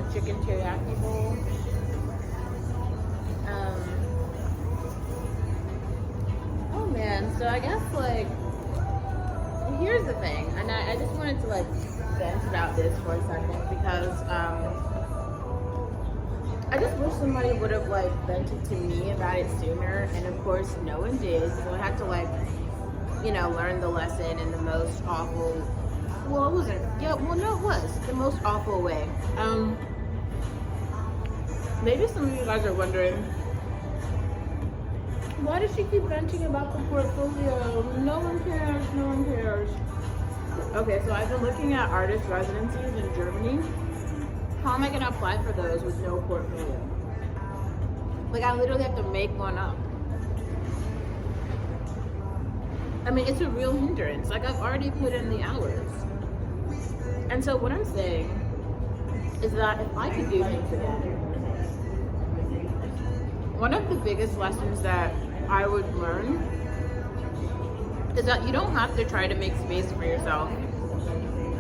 a chicken teriyaki bowl. Oh man, so I guess like here's the thing, and I just wanted to like vent about this for a second because I just wish somebody would have like vented to me about it sooner, and of course no one did, so I had to like, you know, learn the lesson in the most awful, well it wasn't, yeah, well no it was, the most awful way. Maybe some of you guys are wondering, why does she keep venting about the portfolio? No one cares, no one cares. Okay, so I've been looking at artist residencies in Germany. How am I gonna apply for those with no portfolio? Like I literally have to make one up. I mean, it's a real hindrance. Like I've already put in the hours. And so what I'm saying is that if I could do things again, one of the biggest lessons that I would learn is that you don't have to try to make space for yourself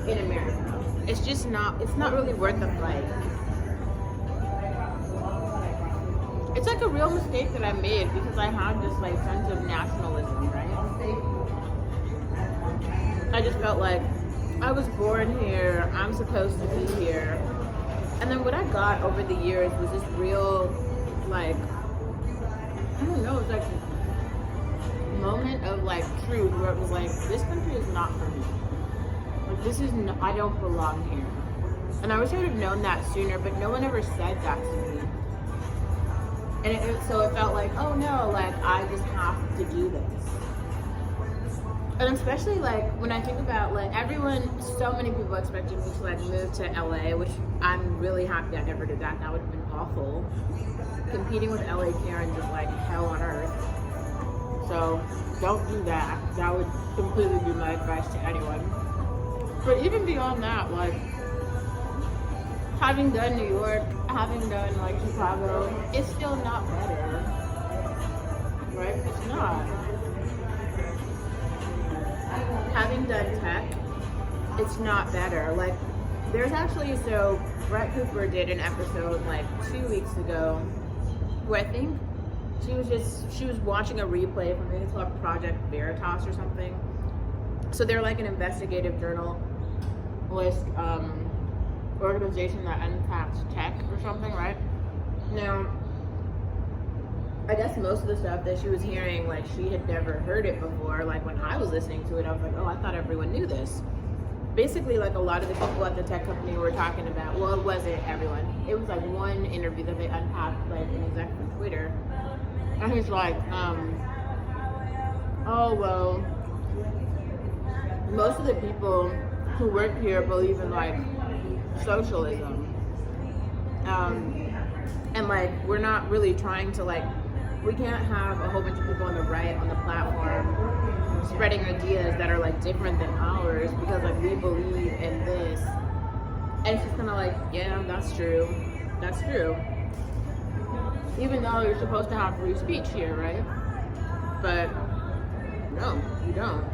in America. It's just not, it's not really worth the fight. It's like a real mistake that I made because I had this like sense of nationalism, right? I just felt like I was born here, I'm supposed to be here. And then what I got over the years was this real, like, I don't know, it's like a moment of like truth where it was like, this country is not for me. Like this is, I don't belong here. And I wish I would have known that sooner, but no one ever said that to me. And so it felt like, oh no, like I just have to do this. And especially like when I think about like everyone, so many people expected me to like move to LA, which I'm really happy I never did that. That would have been awful. Competing with LA Karens is like hell on earth. So don't do that. That would completely be my advice to anyone. But even beyond that, like having done New York, having done like Chicago, it's still not better. Right? It's not. Having done tech, it's not better. Like there's actually, so Brett Cooper did an episode like 2 weeks ago where I think she was watching a replay from, I think it's called Project Veritas or something. So they're like an investigative journalist organization that unpacks tech or something, right? Now, I guess most of the stuff that she was hearing, like she had never heard it before. Like when I was listening to it, I was like, oh, I thought everyone knew this. Basically, like a lot of the people at the tech company were talking about, well, it wasn't everyone. It was like one interview that they unpacked, like an exec from Twitter. And he's like, oh, well, most of the people who work here believe in like socialism. And like, we're not really trying to like, we can't have a whole bunch of people on the right on the platform spreading ideas that are like different than ours because like we believe in this. And it's just kind of like, yeah, that's true. That's true. Even though you're supposed to have free speech here, right? But no, you don't.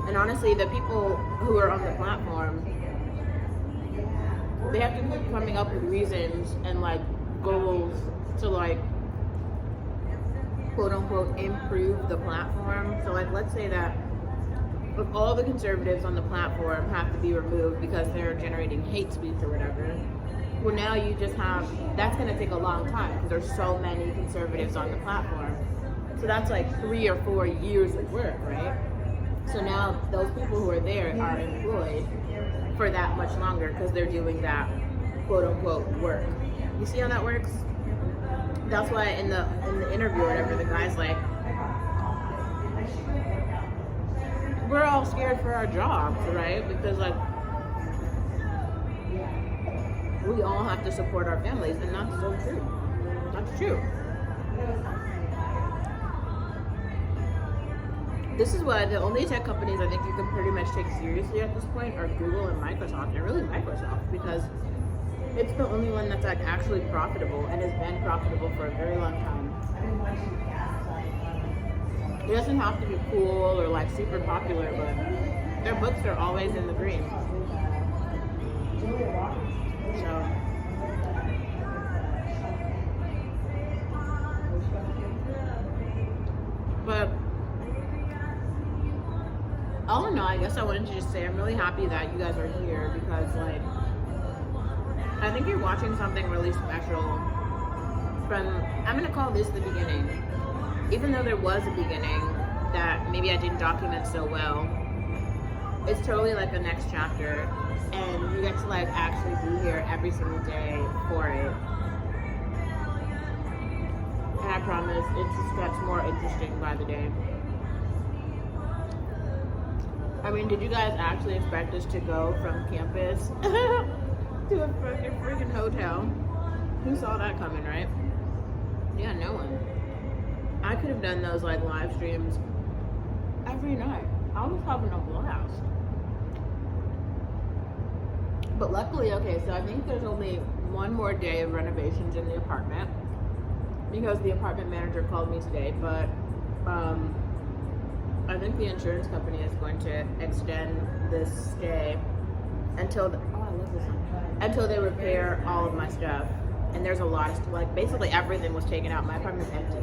And honestly, the people who are on the platform, they have to keep coming up with reasons and like goals to like quote unquote improve the platform. So like let's say that if all the conservatives on the platform have to be removed because they're generating hate speech or whatever, well now you just have, that's going to take a long time because there's so many conservatives on the platform. So that's like 3 or 4 years of work, right? So now those people who are there are employed for that much longer because they're doing that quote unquote work. You see how that works? That's why in the interview or whatever, the guy's like, we're all scared for our jobs, right? Because like we all have to support our families, and that's so true. That's true. This is why the only tech companies I think you can pretty much take seriously at this point are Google and Microsoft, and really Microsoft, because it's the only one that's like actually profitable and has been profitable for a very long time. It doesn't have to be cool or like super popular, but their books are always in the green. So But all in all, I guess I wanted to just say I'm really happy that you guys are here because, like, I think you're watching something really special from, I'm going to call this the beginning. Even though there was a beginning that maybe I didn't document so well, it's totally like the next chapter. And you get to, like, actually be here every single day for it. And I promise it just gets more interesting by the day. I mean, did you guys actually expect us to go from campus to a freaking hotel? Who saw that coming, right? Yeah, no one. I could have done those, like, live streams every night. I was having a blast. But luckily, okay, so I think there's only one more day of renovations in the apartment because the apartment manager called me today, but I think the insurance company is going to extend this stay until until they repair all of my stuff. And there's a lot of, like, basically everything was taken out. My apartment's empty.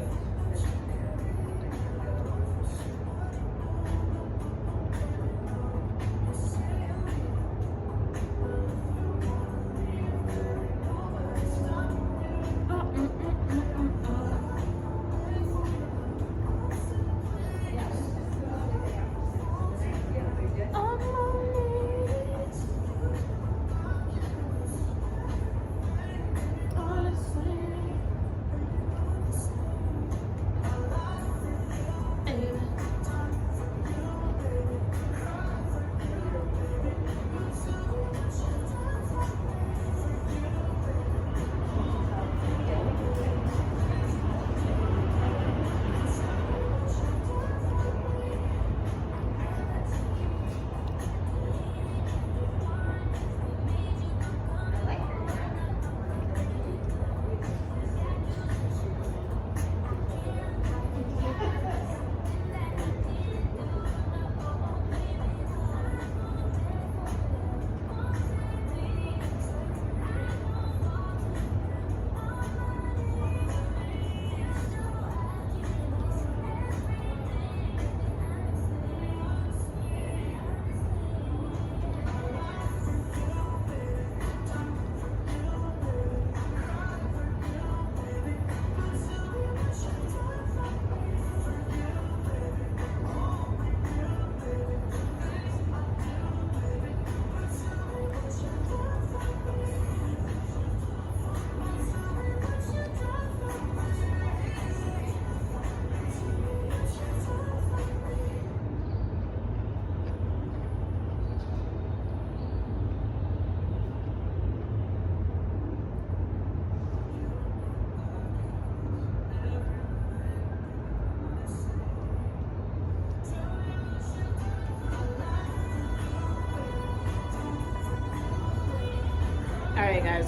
Alright guys,